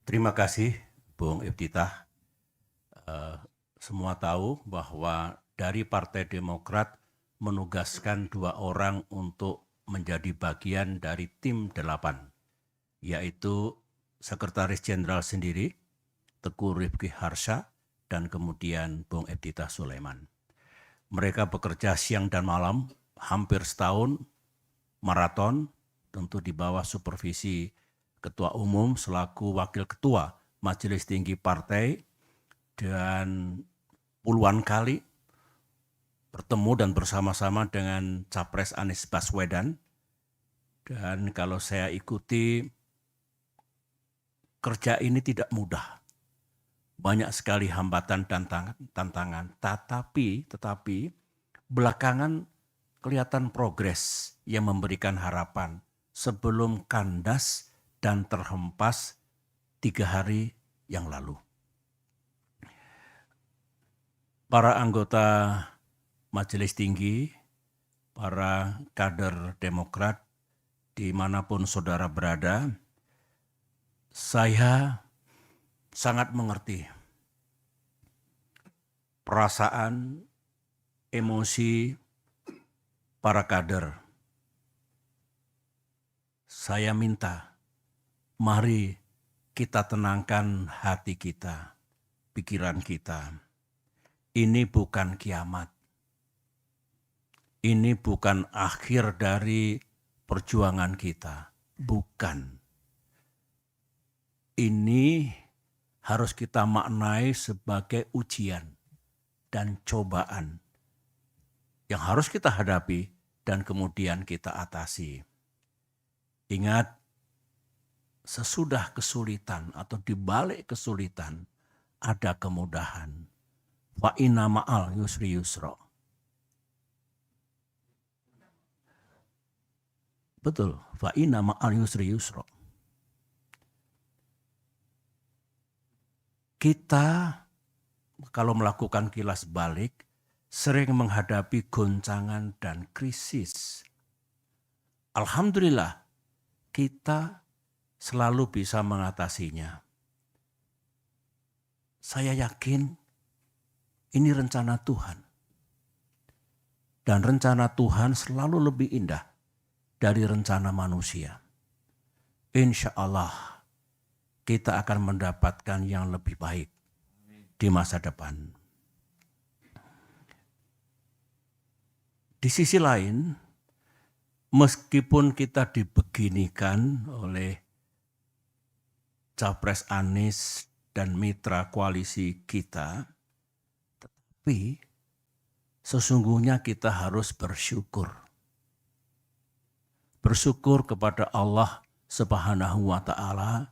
Terima kasih, Bung Iftitah. Semua tahu bahwa dari Partai Demokrat menugaskan 2 orang untuk menjadi bagian dari tim 8, yaitu Sekretaris Jenderal sendiri, Teguh Rifki Harsha, dan kemudian Bung Iftitah Sulaiman. Mereka bekerja siang dan malam, hampir setahun, maraton, tentu di bawah supervisi Ketua Umum selaku Wakil Ketua Majelis Tinggi Partai, dan puluhan kali bertemu dan bersama-sama dengan Capres Anies Baswedan. Dan kalau saya ikuti, kerja ini tidak mudah. Banyak sekali hambatan dan tantangan. Tetapi belakangan kelihatan progres yang memberikan harapan sebelum kandas dan terhempas 3 hari yang lalu. Para anggota Majelis Tinggi, para kader Demokrat, dimanapun saudara berada, saya sangat mengerti perasaan, emosi para kader. Saya minta, mari kita tenangkan hati kita, pikiran kita. Ini bukan kiamat. Ini bukan akhir dari perjuangan kita. Bukan. Ini harus kita maknai sebagai ujian dan cobaan yang harus kita hadapi dan kemudian kita atasi. Ingat, sesudah kesulitan atau di balik kesulitan ada kemudahan. Fa inna ma'al yusri yusra. Betul, fa inna ma'al yusri yusra. Kita kalau melakukan kilas balik sering menghadapi goncangan dan krisis. Alhamdulillah, kita selalu bisa mengatasinya. Saya yakin ini rencana Tuhan. Dan rencana Tuhan selalu lebih indah dari rencana manusia. Insya Allah kita akan mendapatkan yang lebih baik di masa depan. Di sisi lain, meskipun kita dibeginikan oleh Capres Anies dan mitra koalisi kita, tapi sesungguhnya kita harus bersyukur. Bersyukur kepada Allah Subhanahu wa Ta'ala,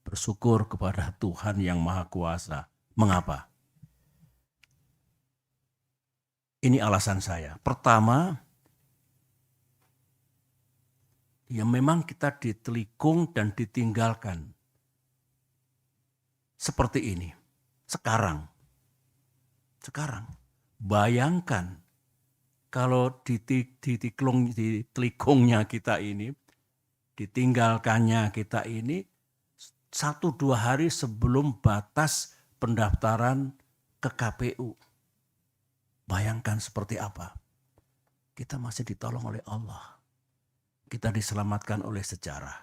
bersyukur kepada Tuhan yang Maha Kuasa. Mengapa? Ini alasan saya. Pertama, ya memang kita ditelikung dan ditinggalkan seperti ini. Sekarang, bayangkan kalau ditelikungnya kita ini, ditinggalkannya kita ini 1-2 hari sebelum batas pendaftaran ke KPU. Bayangkan seperti apa. Kita masih ditolong oleh Allah. Kita diselamatkan oleh sejarah.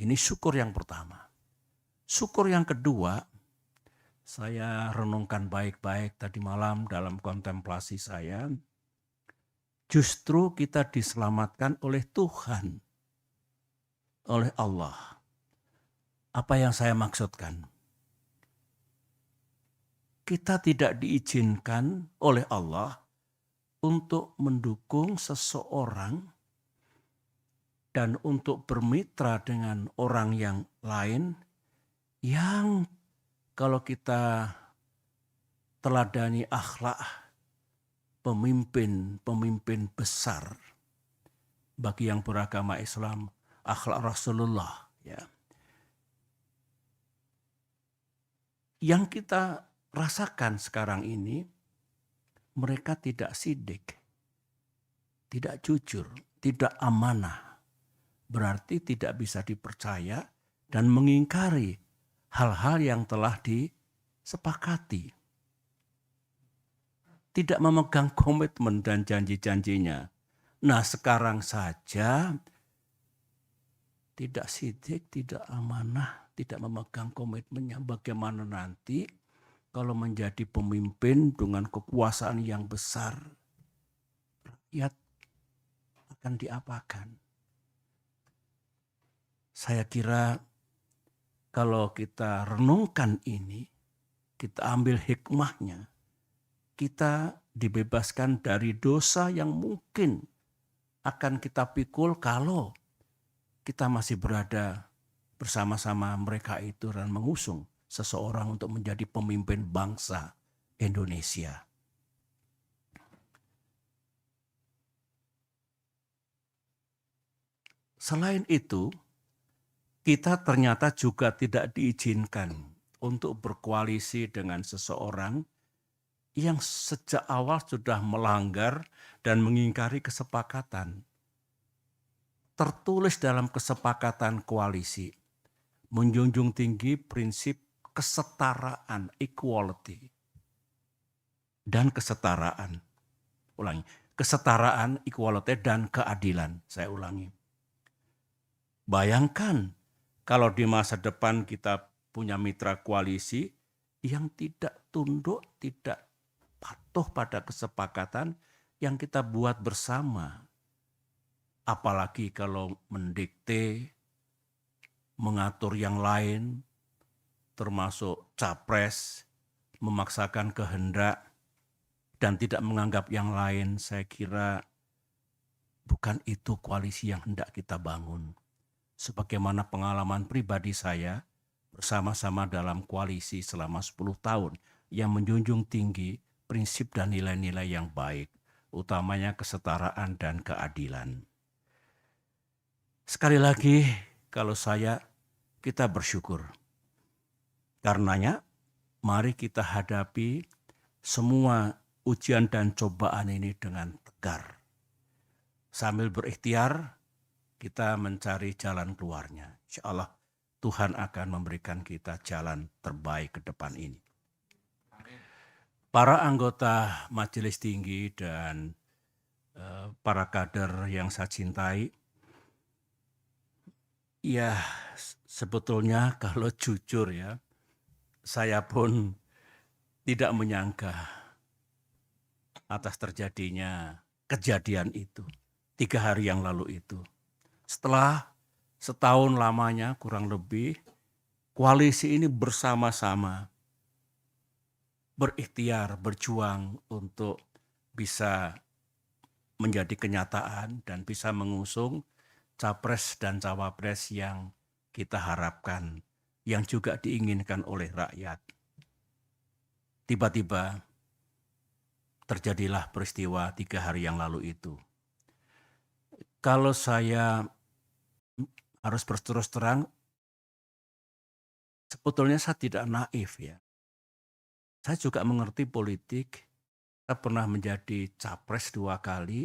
Ini syukur yang pertama. Syukur yang kedua, saya renungkan baik-baik tadi malam dalam kontemplasi saya. Justru kita diselamatkan oleh Tuhan, oleh Allah. Apa yang saya maksudkan? Kita tidak diizinkan oleh Allah untuk mendukung seseorang dan untuk bermitra dengan orang yang lain yang kalau kita teladani akhlak pemimpin besar bagi yang beragama Islam, akhlak Rasulullah, ya. Yang kita rasakan sekarang ini, mereka tidak sidik, tidak jujur, tidak amanah. Berarti tidak bisa dipercaya dan mengingkari hal-hal yang telah disepakati. Tidak memegang komitmen dan janji-janjinya. Nah, sekarang saja tidak sidik, tidak amanah, tidak memegang komitmennya. Bagaimana nanti kalau menjadi pemimpin dengan kekuasaan yang besar, rakyat akan diapakan? Saya kira kalau kita renungkan ini, kita ambil hikmahnya, kita dibebaskan dari dosa yang mungkin akan kita pikul kalau kita masih berada bersama-sama mereka itu dan mengusung seseorang untuk menjadi pemimpin bangsa Indonesia. Selain itu, kita ternyata juga tidak diizinkan untuk berkoalisi dengan seseorang yang sejak awal sudah melanggar dan mengingkari kesepakatan. Tertulis dalam kesepakatan koalisi, menjunjung tinggi prinsip kesetaraan, equality, dan kesetaraan. Ulangi, kesetaraan, equality, dan keadilan. Saya ulangi. Bayangkan kalau di masa depan kita punya mitra koalisi yang tidak tunduk, tidak patuh pada kesepakatan yang kita buat bersama. Apalagi kalau mendikte, mengatur yang lain, termasuk capres, memaksakan kehendak, dan tidak menganggap yang lain, saya kira bukan itu koalisi yang hendak kita bangun. Sebagaimana pengalaman pribadi saya bersama-sama dalam koalisi selama 10 tahun yang menjunjung tinggi prinsip dan nilai-nilai yang baik, utamanya kesetaraan dan keadilan. Sekali lagi, kalau kita bersyukur. Karenanya, mari kita hadapi semua ujian dan cobaan ini dengan tegar. Sambil berikhtiar, kita mencari jalan keluarnya. Insya Allah Tuhan akan memberikan kita jalan terbaik ke depan ini. Para anggota Majelis Tinggi dan para kader yang saya cintai, ya sebetulnya kalau jujur ya, saya pun tidak menyangka atas terjadinya kejadian itu 3 hari yang lalu itu. Setelah setahun lamanya kurang lebih, koalisi ini bersama-sama berikhtiar, berjuang untuk bisa menjadi kenyataan dan bisa mengusung capres dan cawapres yang kita harapkan, yang juga diinginkan oleh rakyat. Tiba-tiba terjadilah peristiwa 3 hari yang lalu itu. Kalau saya harus berterus terang, sebetulnya saya tidak naif ya. Saya juga mengerti politik. Saya pernah menjadi capres 2 kali.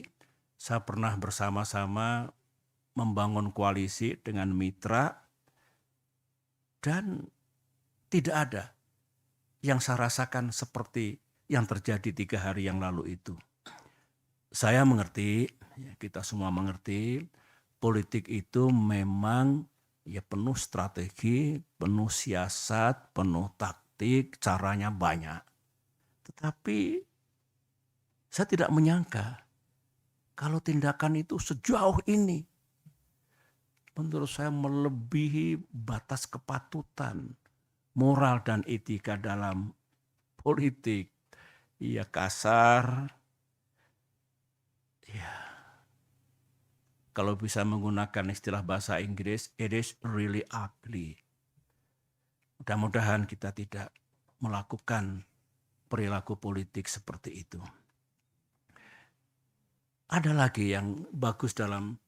Saya pernah bersama-sama membangun koalisi dengan mitra. Dan tidak ada yang saya rasakan seperti yang terjadi 3 hari yang lalu itu. Saya mengerti, kita semua mengerti, politik itu memang ya penuh strategi, penuh siasat, penuh taktik, caranya banyak. Tetapi saya tidak menyangka kalau tindakan itu sejauh ini, menurut saya melebihi batas kepatutan, moral dan etika dalam politik. Ya kasar, ya kalau bisa menggunakan istilah bahasa Inggris, it is really ugly. Mudah-mudahan kita tidak melakukan perilaku politik seperti itu. Ada lagi yang bagus dalam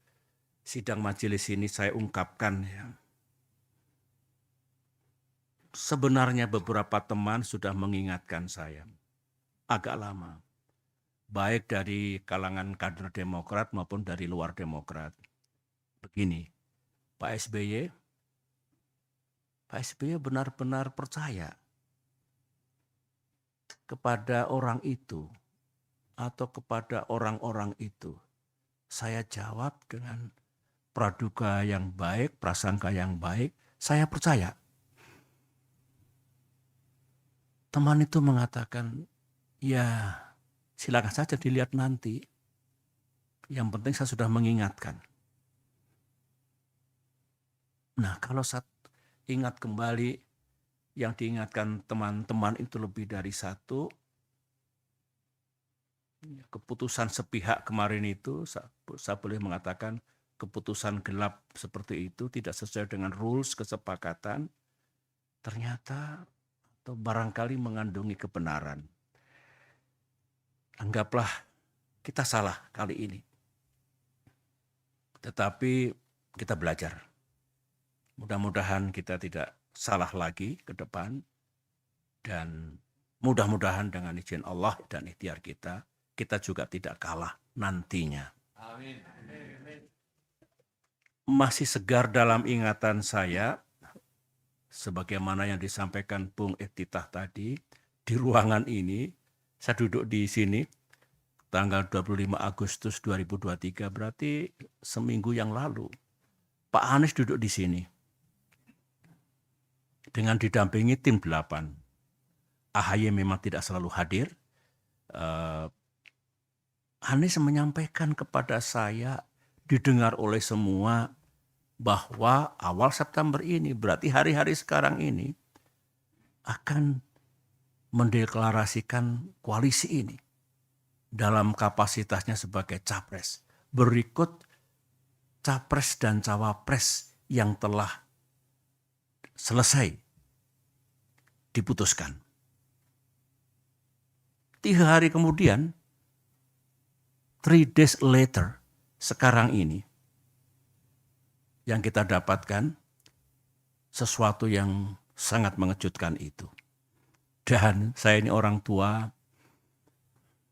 sidang majelis ini saya ungkapkan ya. Sebenarnya beberapa teman sudah mengingatkan saya agak lama. Baik dari kalangan kader Demokrat maupun dari luar Demokrat. Begini, Pak Pak SBY benar-benar percaya kepada orang itu atau kepada orang-orang itu? Saya jawab dengan praduga yang baik, prasangka yang baik, saya percaya. Teman itu mengatakan, ya silakan saja dilihat nanti. Yang penting saya sudah mengingatkan. Nah, kalau saya ingat kembali, yang diingatkan teman-teman itu lebih dari satu, keputusan sepihak kemarin itu, saya boleh mengatakan keputusan gelap seperti itu, tidak sesuai dengan rules kesepakatan, ternyata atau barangkali mengandungi kebenaran. Anggaplah kita salah kali ini. Tetapi kita belajar. Mudah-mudahan kita tidak salah lagi ke depan. Dan mudah-mudahan dengan izin Allah dan ikhtiar kita, kita juga tidak kalah nantinya. Amin. Masih segar dalam ingatan saya, sebagaimana yang disampaikan Bung Iftitah tadi, di ruangan ini, saya duduk di sini, tanggal 25 Agustus 2023, berarti seminggu yang lalu. Pak Anies duduk di sini, dengan didampingi tim 8. AHY memang tidak selalu hadir. Anies menyampaikan kepada saya, didengar oleh semua, bahwa awal September ini, berarti hari-hari sekarang ini, akan mendeklarasikan koalisi ini dalam kapasitasnya sebagai capres. Berikut capres dan cawapres yang telah selesai diputuskan. 3 hari kemudian, 3 days later, sekarang ini, yang kita dapatkan sesuatu yang sangat mengejutkan itu. Dan saya ini orang tua,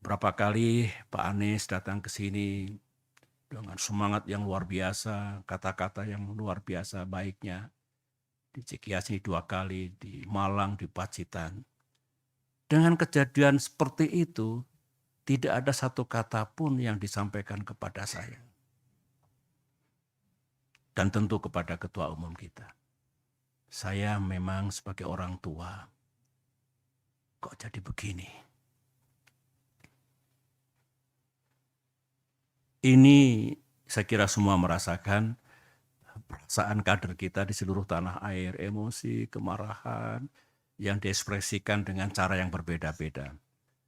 berapa kali Pak Anies datang ke sini dengan semangat yang luar biasa, kata-kata yang luar biasa baiknya. Di Cikias 2 kali, di Malang, di Pacitan. Dengan kejadian seperti itu, tidak ada satu kata pun yang disampaikan kepada saya. Dan tentu kepada ketua umum kita. Saya memang sebagai orang tua, kok jadi begini? Ini saya kira semua merasakan perasaan kader kita di seluruh tanah air, emosi, kemarahan, yang diekspresikan dengan cara yang berbeda-beda.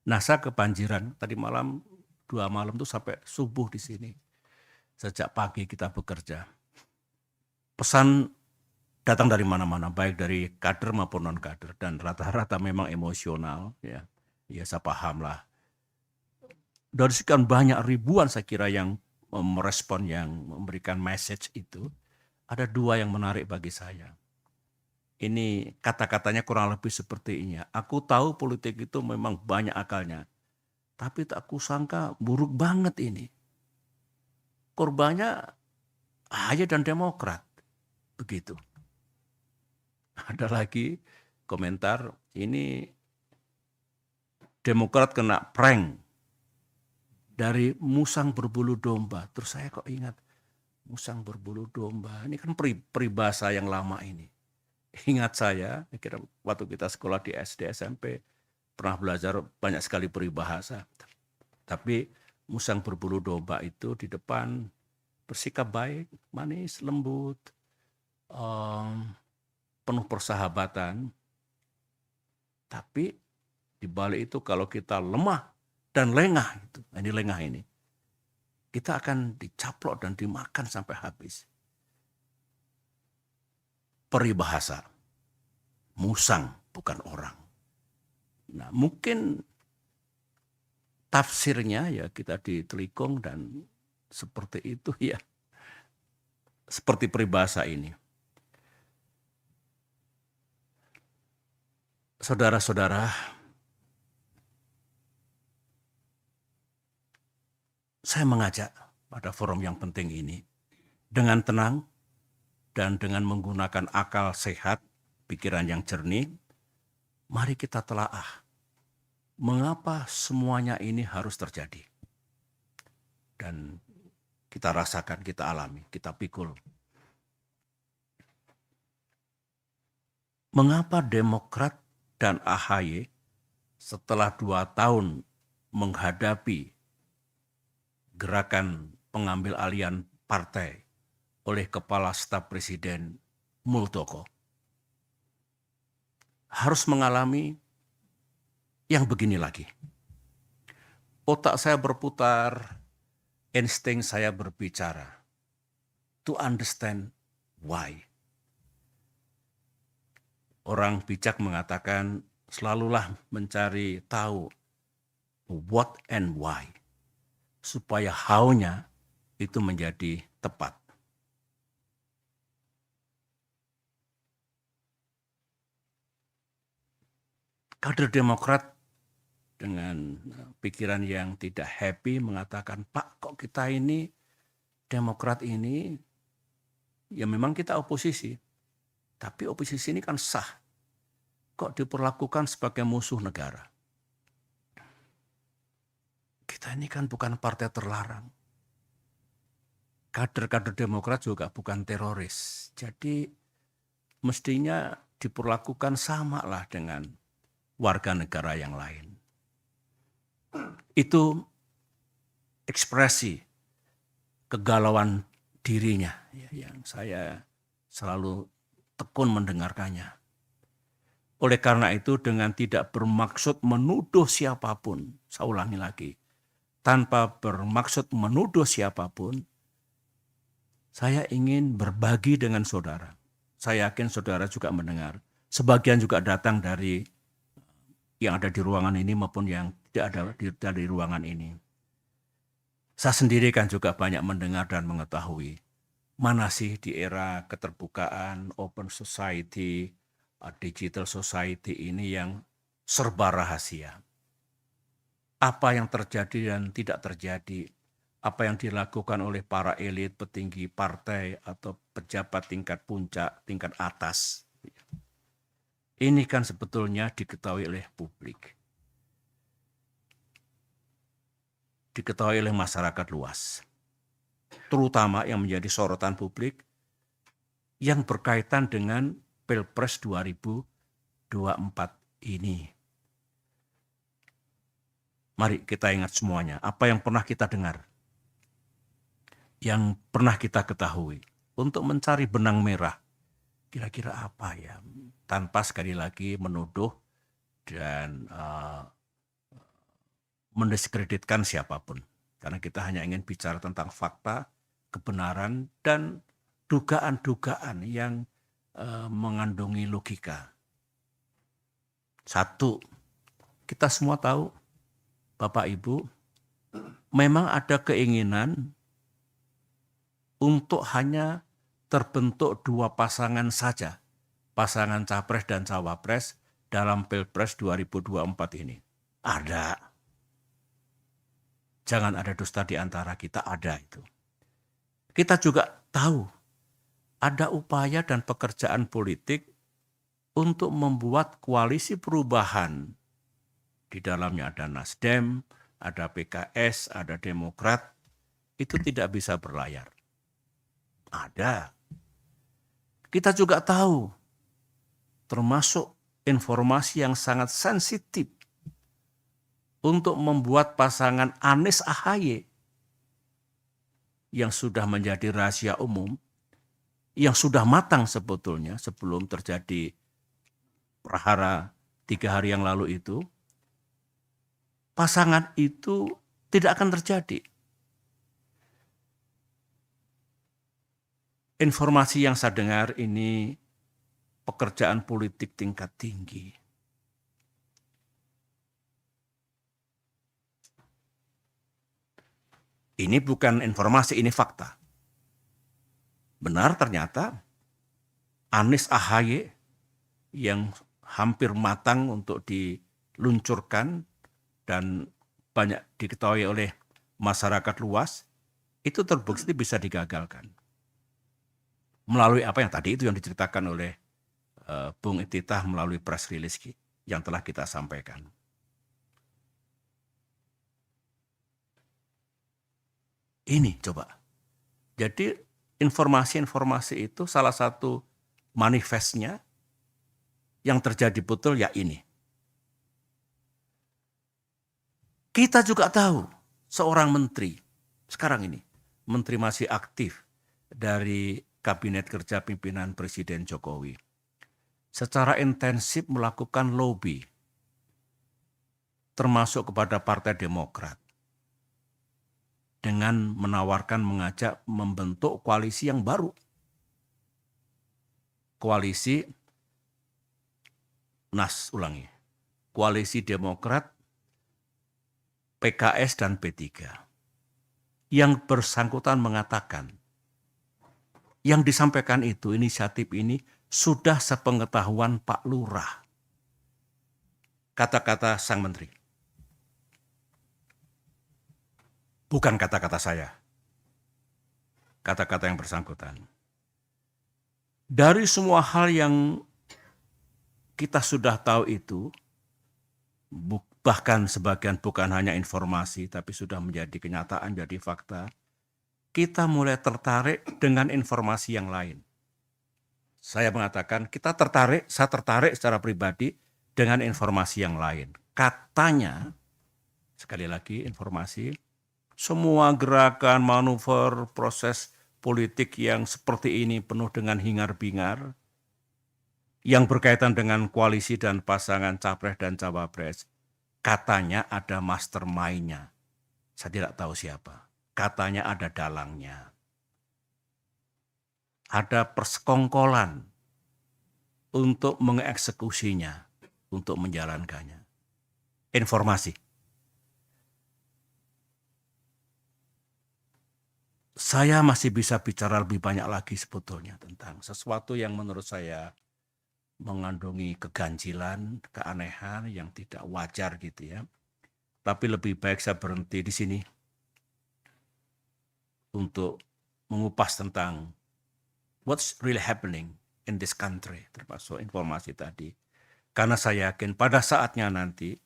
Nah, saya kebanjiran tadi malam, 2 malam tuh sampai subuh di sini. Sejak pagi kita bekerja. Pesan datang dari mana-mana, baik dari kader maupun non-kader, dan rata-rata memang emosional. Ya saya paham lah. Dari sekian banyak ribuan saya kira yang merespon, yang memberikan message itu, ada 2 yang menarik bagi saya. Ini kata-katanya kurang lebih seperti ini. Aku tahu politik itu memang banyak akalnya. Tapi tak kusangka buruk banget ini. Korbannya AHY dan Demokrat. Begitu. Ada lagi komentar, ini Demokrat kena prank dari musang berbulu domba. Terus saya kok ingat, musang berbulu domba. Ini kan peribahasa yang lama ini. Ingat saya kira waktu kita sekolah di SD, SMP, pernah belajar banyak sekali peribahasa. Tapi musang berbulu domba itu di depan bersikap baik, manis, lembut, penuh persahabatan. Tapi di balik itu kalau kita lemah dan lengah, ini lengah ini, kita akan dicaplok dan dimakan sampai habis. Peribahasa, musang bukan orang. Nah, mungkin tafsirnya ya kita ditelikung dan seperti itu ya. Seperti peribahasa ini. Saudara-saudara, saya mengajak pada forum yang penting ini dengan tenang dan dengan menggunakan akal sehat, pikiran yang jernih, mari kita telaah mengapa semuanya ini harus terjadi. Dan kita rasakan, kita alami, kita pikul. Mengapa Demokrat dan AHY setelah 2 tahun menghadapi gerakan pengambil alihan partai oleh Kepala Staf Presiden Muldoko harus mengalami yang begini lagi? Otak saya berputar, insting saya berbicara. To understand why. Orang bijak mengatakan selalulah mencari tahu what and why. Supaya how-nya itu menjadi tepat. Kader Demokrat dengan pikiran yang tidak happy mengatakan, Pak, kok kita ini, Demokrat ini, ya memang kita oposisi. Tapi oposisi ini kan sah. Kok diperlakukan sebagai musuh negara? Kita ini kan bukan partai terlarang. Kader-kader Demokrat juga bukan teroris. Jadi mestinya diperlakukan sama lah dengan warga negara yang lain. Itu ekspresi kegalauan dirinya yang saya selalu tekun mendengarkannya. Oleh karena itu dengan tidak bermaksud menuduh siapapun, saya ulangi lagi, tanpa bermaksud menuduh siapapun, saya ingin berbagi dengan saudara. Saya yakin saudara juga mendengar. Sebagian juga datang dari yang ada di ruangan ini maupun yang tidak ada di ruangan ini. Saya sendiri kan juga banyak mendengar dan mengetahui mana sih di era keterbukaan, open society, digital society ini yang serba rahasia. Apa yang terjadi dan tidak terjadi, apa yang dilakukan oleh para elit, petinggi partai atau pejabat tingkat puncak, tingkat atas. Ini kan sebetulnya diketahui oleh publik. Diketahui oleh masyarakat luas. Terutama yang menjadi sorotan publik yang berkaitan dengan Pilpres 2024 ini. Mari kita ingat semuanya, apa yang pernah kita dengar, yang pernah kita ketahui, untuk mencari benang merah. Kira-kira apa ya? Tanpa sekali lagi menuduh dan mendiskreditkan siapapun. Karena kita hanya ingin bicara tentang fakta, kebenaran, dan dugaan-dugaan yang mengandungi logika. Satu, kita semua tahu, Bapak Ibu, memang ada keinginan untuk hanya terbentuk 2 pasangan saja, pasangan capres dan cawapres dalam Pilpres 2024 ini. Ada. Jangan ada dusta di antara kita, ada itu. Kita juga tahu ada upaya dan pekerjaan politik untuk membuat koalisi perubahan. Di dalamnya ada Nasdem, ada PKS, ada Demokrat. Itu tidak bisa berlayar. Ada. Kita juga tahu, termasuk informasi yang sangat sensitif untuk membuat pasangan Anies AHY yang sudah menjadi rahasia umum, yang sudah matang sebetulnya sebelum terjadi prahara 3 hari yang lalu itu, pasangan itu tidak akan terjadi. Informasi yang saya dengar ini pekerjaan politik tingkat tinggi. Ini bukan informasi, ini fakta. Benar ternyata Anies AHY yang hampir matang untuk diluncurkan dan banyak diketahui oleh masyarakat luas, itu terbukti bisa digagalkan. Melalui apa yang tadi itu yang diceritakan oleh Bung Ittitah melalui press release yang telah kita sampaikan. Ini coba. Jadi informasi-informasi itu salah satu manifestnya yang terjadi betul ya ini. Kita juga tahu seorang menteri sekarang ini, menteri masih aktif dari Kabinet Kerja Pimpinan Presiden Jokowi, secara intensif melakukan lobby, termasuk kepada Partai Demokrat, dengan menawarkan mengajak membentuk koalisi yang baru. Koalisi Demokrat, PKS dan P3. Yang bersangkutan mengatakan, yang disampaikan itu, inisiatif ini sudah sepengetahuan Pak Lurah. Kata-kata sang menteri. Bukan kata-kata saya. Kata-kata yang bersangkutan. Dari semua hal yang kita sudah tahu itu, bahkan sebagian bukan hanya informasi, tapi sudah menjadi kenyataan, jadi fakta, kita mulai tertarik dengan informasi yang lain. Saya mengatakan, saya tertarik secara pribadi dengan informasi yang lain. Katanya, sekali lagi informasi, semua gerakan, manuver, proses politik yang seperti ini penuh dengan hingar-bingar, yang berkaitan dengan koalisi dan pasangan capres dan cawapres, katanya ada mastermind-nya. Saya tidak tahu siapa. Katanya ada dalangnya. Ada persekongkolan untuk mengeksekusinya, untuk menjalankannya. Informasi. Saya masih bisa bicara lebih banyak lagi sebetulnya tentang sesuatu yang menurut saya mengandungi keganjilan, keanehan yang tidak wajar gitu ya. Tapi lebih baik saya berhenti di sini untuk mengupas tentang what's really happening in this country, termasuk informasi tadi. Karena saya yakin pada saatnya nanti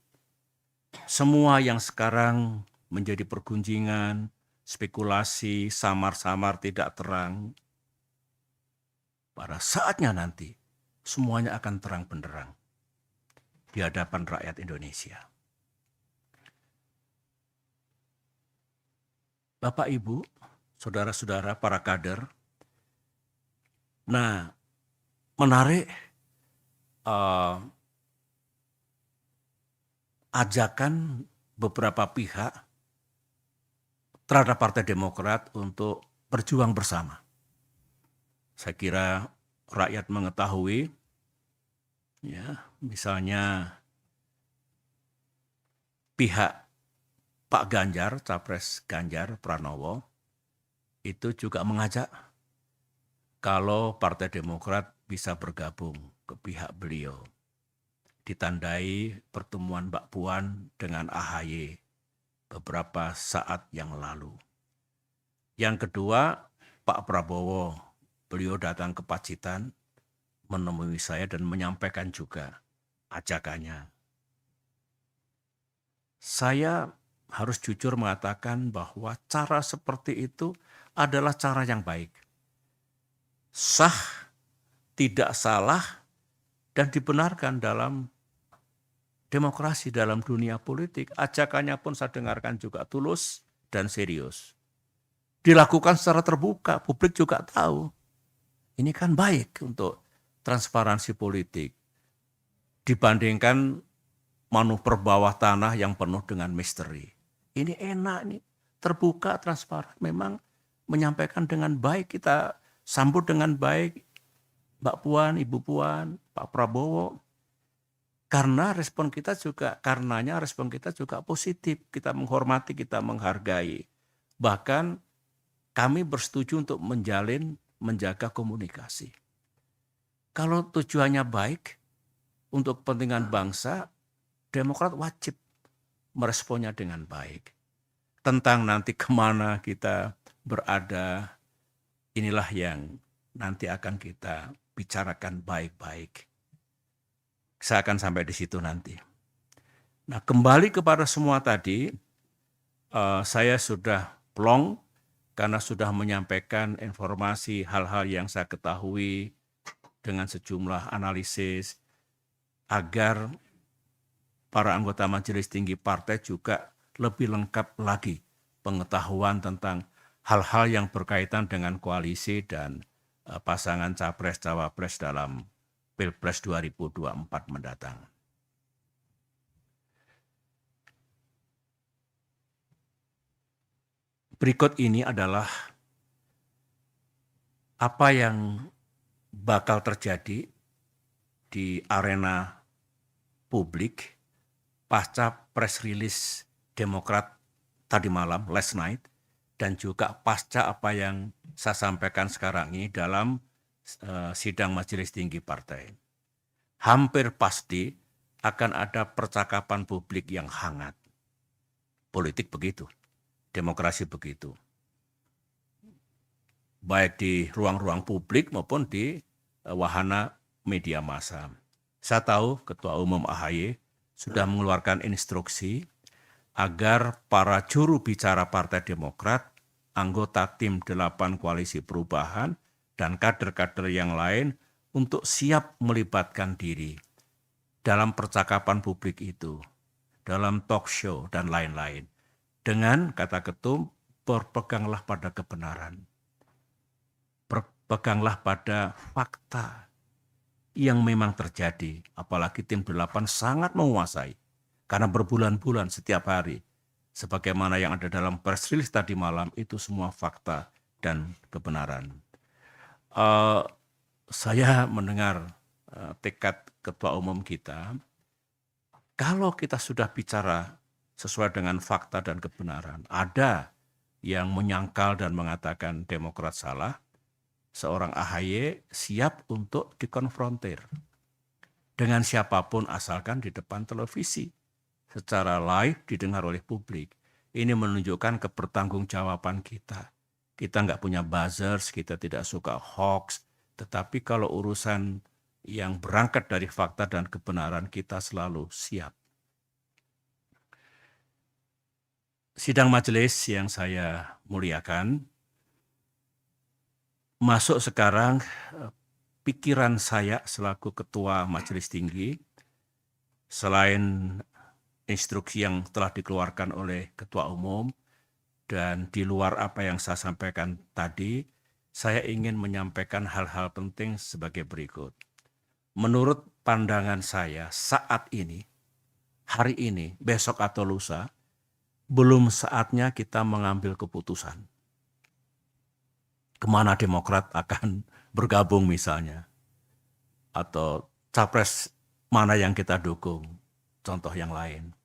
semua yang sekarang menjadi pergunjingan, spekulasi, samar-samar tidak terang, pada saatnya nanti semuanya akan terang benderang di hadapan rakyat Indonesia. Bapak, Ibu, saudara-saudara, para kader, nah menarik ajakan beberapa pihak terhadap Partai Demokrat untuk berjuang bersama. Saya kira rakyat mengetahui, ya, misalnya pihak Pak Ganjar, Capres Ganjar Pranowo, itu juga mengajak kalau Partai Demokrat bisa bergabung ke pihak beliau. Ditandai pertemuan Mbak Puan dengan AHY beberapa saat yang lalu. Yang kedua, Pak Prabowo, beliau datang ke Pacitan, menemui saya dan menyampaikan juga ajakannya. Saya harus jujur mengatakan bahwa cara seperti itu adalah cara yang baik. Sah, tidak salah, dan dibenarkan dalam demokrasi, dalam dunia politik. Ajakannya pun saya dengarkan juga tulus dan serius. Dilakukan secara terbuka, publik juga tahu. Ini kan baik untuk transparansi politik dibandingkan manuver bawah tanah yang penuh dengan misteri. Ini enak, nih, terbuka, transparan. Memang menyampaikan dengan baik, kita sambut dengan baik Mbak Puan, Ibu Puan, Pak Prabowo. Karenanya respon kita juga positif. Kita menghormati, kita menghargai. Bahkan kami bersetuju untuk menjaga komunikasi. Kalau tujuannya baik untuk kepentingan bangsa, Demokrat wajib meresponnya dengan baik. Tentang nanti kemana kita berada, inilah yang nanti akan kita bicarakan baik-baik. Saya akan sampai di situ nanti. Nah, kembali kepada semua tadi, saya sudah plong karena sudah menyampaikan informasi hal-hal yang saya ketahui dengan sejumlah analisis agar para anggota Majelis Tinggi Partai juga lebih lengkap lagi pengetahuan tentang hal-hal yang berkaitan dengan koalisi dan pasangan Capres-Cawapres dalam Pilpres 2024 mendatang. Berikut ini adalah apa yang bakal terjadi di arena publik pasca press release Demokrat tadi malam, last night, dan juga pasca apa yang saya sampaikan sekarang ini dalam sidang Majelis Tinggi Partai. Hampir pasti akan ada percakapan publik yang hangat. Politik begitu, demokrasi begitu. Baik di ruang-ruang publik maupun di wahana media massa. Saya tahu Ketua Umum AHY sudah mengeluarkan instruksi agar para juru bicara Partai Demokrat, anggota tim 8 Koalisi Perubahan, dan kader-kader yang lain untuk siap melibatkan diri dalam percakapan publik itu, dalam talk show dan lain-lain. Dengan, kata Ketum, berpeganglah pada kebenaran. Berpeganglah pada fakta yang memang terjadi, apalagi tim 8 sangat menguasai, karena berbulan-bulan setiap hari, sebagaimana yang ada dalam press release tadi malam, itu semua fakta dan kebenaran. Saya mendengar tekad Ketua Umum kita, kalau kita sudah bicara sesuai dengan fakta dan kebenaran, ada yang menyangkal dan mengatakan Demokrat salah, seorang AHY siap untuk dikonfrontir dengan siapapun asalkan di depan televisi, secara live didengar oleh publik. Ini menunjukkan kebertanggungjawaban kita. Kita nggak punya buzzers, kita tidak suka hoax, tetapi kalau urusan yang berangkat dari fakta dan kebenaran, kita selalu siap. Sidang majelis yang saya muliakan, masuk sekarang pikiran saya selaku Ketua Majelis Tinggi, selain instruksi yang telah dikeluarkan oleh Ketua Umum, dan di luar apa yang saya sampaikan tadi, saya ingin menyampaikan hal-hal penting sebagai berikut. Menurut pandangan saya saat ini, hari ini, besok atau lusa, belum saatnya kita mengambil keputusan. Kemana Demokrat akan bergabung misalnya, atau capres mana yang kita dukung, contoh yang lain.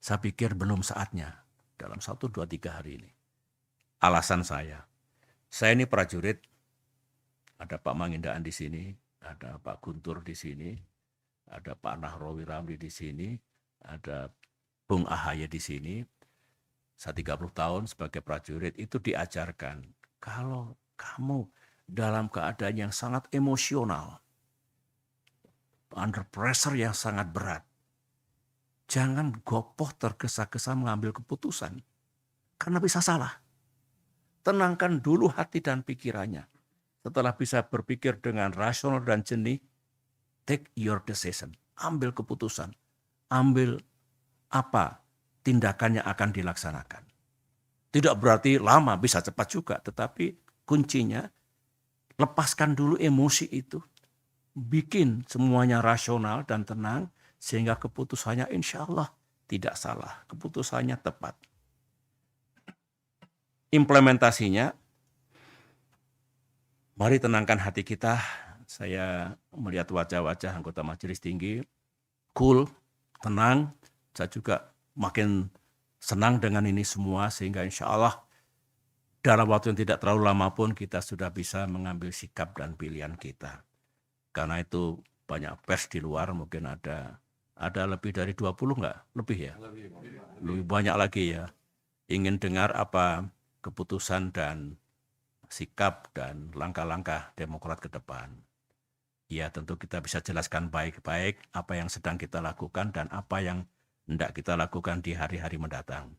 Saya pikir belum saatnya dalam 1, 2, 3 hari ini. Alasan saya ini prajurit, ada Pak Mangindaan di sini, ada Pak Guntur di sini, ada Pak Nahrawi Ramli di sini, ada Bung AHY di sini. Saya 30 tahun sebagai prajurit itu diajarkan, kalau kamu dalam keadaan yang sangat emosional, under pressure yang sangat berat, jangan gopoh tergesa-gesa mengambil keputusan, karena bisa salah. Tenangkan dulu hati dan pikirannya. Setelah bisa berpikir dengan rasional dan jernih, take your decision, ambil keputusan, ambil apa tindakan yang akan dilaksanakan. Tidak berarti lama, bisa cepat juga, tetapi kuncinya lepaskan dulu emosi itu, bikin semuanya rasional dan tenang, sehingga keputusannya insya Allah tidak salah, keputusannya tepat. Implementasinya, mari tenangkan hati kita. Saya melihat wajah-wajah anggota Majelis Tinggi, cool, tenang. Saya juga makin senang dengan ini semua, sehingga insya Allah dalam waktu yang tidak terlalu lama pun kita sudah bisa mengambil sikap dan pilihan kita. Karena itu banyak pers di luar, mungkin ada lebih dari 20 enggak? Lebih ya? Lebih banyak lagi ya. Ingin dengar apa keputusan dan sikap dan langkah-langkah Demokrat ke depan. Ya tentu kita bisa jelaskan baik-baik apa yang sedang kita lakukan dan apa yang hendak kita lakukan di hari-hari mendatang.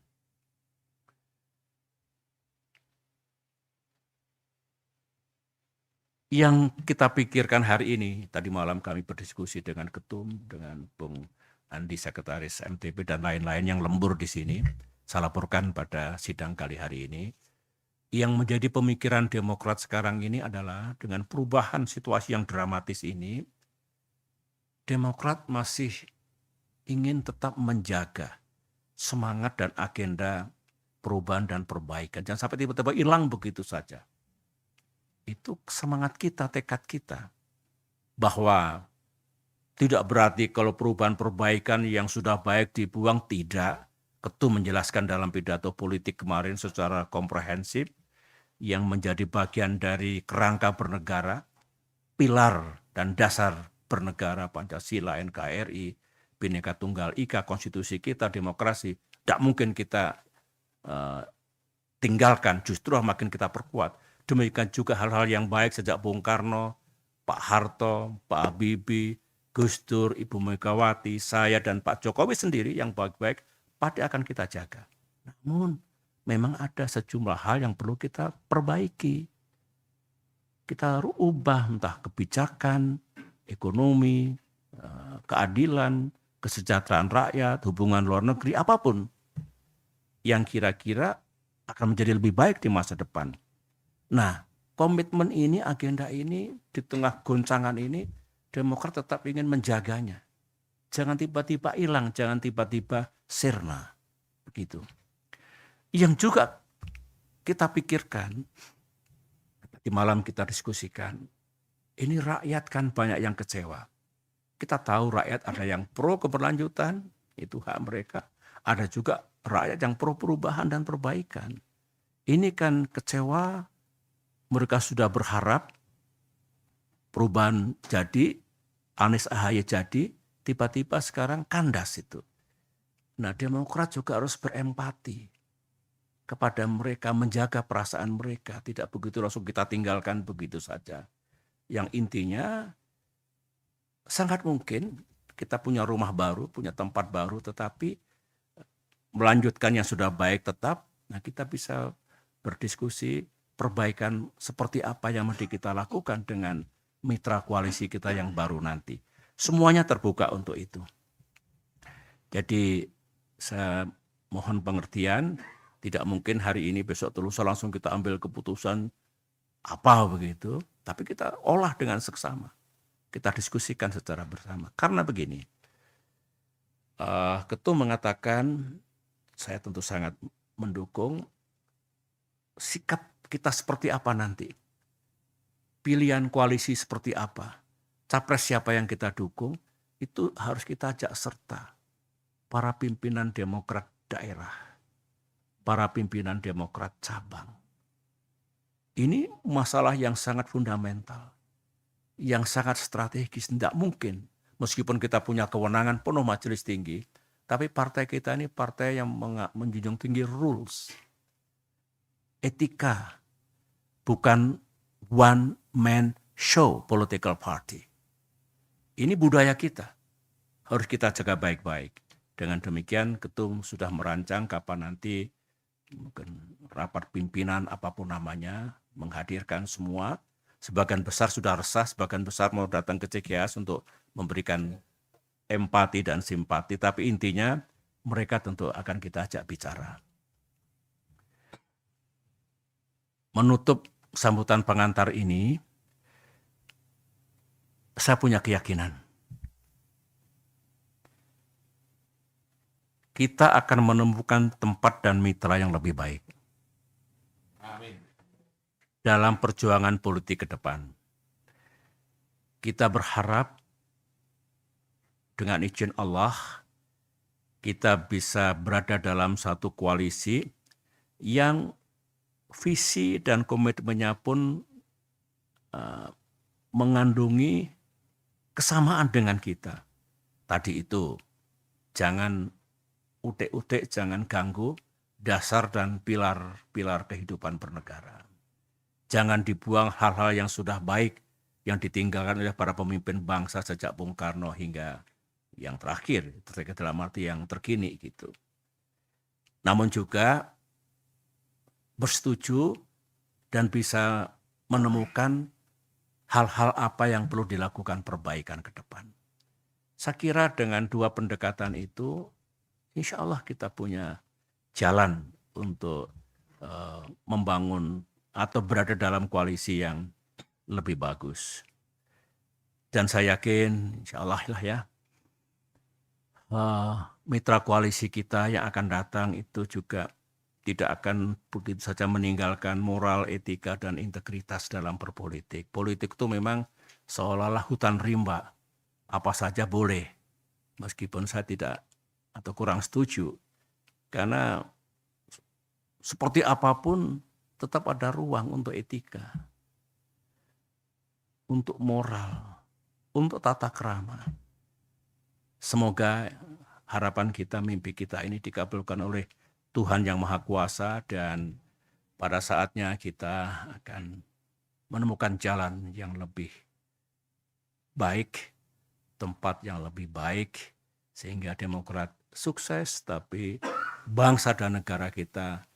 Yang kita pikirkan hari ini, tadi malam kami berdiskusi dengan Ketum, dengan Bung Andi, Sekretaris MTP, dan lain-lain yang lembur di sini. Saya laporkan pada sidang kali hari ini. Yang menjadi pemikiran Demokrat sekarang ini adalah dengan perubahan situasi yang dramatis ini, Demokrat masih ingin tetap menjaga semangat dan agenda perubahan dan perbaikan. Jangan sampai tiba-tiba hilang begitu saja. Itu semangat kita, tekad kita. Bahwa tidak berarti kalau perubahan perbaikan yang sudah baik dibuang, tidak. Ketum menjelaskan dalam pidato politik kemarin secara komprehensif yang menjadi bagian dari kerangka bernegara, pilar dan dasar bernegara Pancasila, NKRI, Bhinneka Tunggal Ika, konstitusi kita, demokrasi, tidak mungkin kita tinggalkan, justru makin kita perkuat. Demikian juga hal-hal yang baik sejak Bung Karno, Pak Harto, Pak Habibie, Gus Dur, Ibu Megawati, saya dan Pak Jokowi sendiri yang baik-baik pasti akan kita jaga. Namun memang ada sejumlah hal yang perlu kita perbaiki. Kita ubah entah kebijakan, ekonomi, keadilan, kesejahteraan rakyat, hubungan luar negeri, apapun yang kira-kira akan menjadi lebih baik di masa depan. Nah, komitmen ini, agenda ini, di tengah goncangan ini, Demokrat tetap ingin menjaganya. Jangan tiba-tiba hilang, jangan tiba-tiba sirna. Begitu. Yang juga kita pikirkan, di malam kita diskusikan, ini rakyat kan banyak yang kecewa. Kita tahu rakyat ada yang pro keberlanjutan, itu hak mereka. Ada juga rakyat yang pro perubahan dan perbaikan. Ini kan kecewa, mereka sudah berharap perubahan jadi, Anies AHY jadi, tiba-tiba sekarang kandas itu. Nah, Demokrat juga harus berempati kepada mereka, menjaga perasaan mereka, tidak begitu langsung kita tinggalkan begitu saja. Yang intinya, sangat mungkin kita punya rumah baru, punya tempat baru, tetapi melanjutkan yang sudah baik tetap, nah kita bisa berdiskusi perbaikan seperti apa yang mesti kita lakukan dengan mitra koalisi kita yang baru nanti. Semuanya terbuka untuk itu. Jadi saya mohon pengertian, tidak mungkin hari ini besok lusa langsung kita ambil keputusan apa begitu, tapi kita olah dengan seksama. Kita diskusikan secara bersama. Karena begini, Ketum mengatakan, saya tentu sangat mendukung, sikap kita seperti apa nanti, pilihan koalisi seperti apa, capres siapa yang kita dukung, itu harus kita ajak serta para pimpinan Demokrat daerah, para pimpinan Demokrat cabang. Ini masalah yang sangat fundamental, yang sangat strategis. Tidak mungkin, meskipun kita punya kewenangan penuh majelis tinggi, tapi partai kita ini partai yang menjunjung tinggi rules, etika, bukan one man show political party. Ini budaya kita, harus kita jaga baik-baik. Dengan demikian Ketum sudah merancang kapan nanti mungkin rapat pimpinan apapun namanya, menghadirkan semua. Sebagian besar sudah resah, sebagian besar mau datang ke CGS untuk memberikan empati dan simpati, tapi intinya mereka tentu akan kita ajak bicara. Menutup sambutan pengantar ini, saya punya keyakinan kita akan menemukan tempat dan mitra yang lebih baik. Amin. Dalam perjuangan politik ke depan. Kita berharap dengan izin Allah, kita bisa berada dalam satu koalisi yang visi dan komitmennya pun mengandungi kesamaan dengan kita. Tadi itu, jangan utek-utek, jangan ganggu dasar dan pilar-pilar kehidupan bernegara. Jangan dibuang hal-hal yang sudah baik, yang ditinggalkan oleh para pemimpin bangsa sejak Bung Karno hingga yang terakhir, dalam arti yang terkini gitu. Namun juga bersetuju dan bisa menemukan hal-hal apa yang perlu dilakukan perbaikan ke depan. Saya kira dengan dua pendekatan itu, insya Allah kita punya jalan untuk membangun atau berada dalam koalisi yang lebih bagus. Dan saya yakin, insya Allah lah ya, mitra koalisi kita yang akan datang itu juga tidak akan begitu saja meninggalkan moral, etika, dan integritas dalam berpolitik. Politik itu memang seolah-olah hutan rimba, apa saja boleh, meskipun saya tidak atau kurang setuju, karena seperti apapun tetap ada ruang untuk etika, untuk moral, untuk tata krama. Semoga harapan kita, mimpi kita ini dikabulkan oleh Tuhan yang Maha Kuasa, dan pada saatnya kita akan menemukan jalan yang lebih baik, tempat yang lebih baik, sehingga Demokrat sukses, tapi bangsa dan negara kita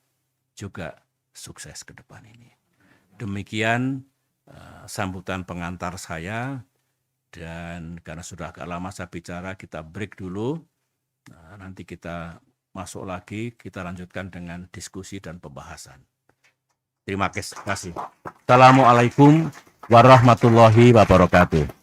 juga sukses ke depan ini. Demikian sambutan pengantar saya, dan karena sudah agak lama saya bicara, kita break dulu. Nanti kita masuk lagi, kita lanjutkan dengan diskusi dan pembahasan. Terima kasih. Assalamualaikum warahmatullahi wabarakatuh.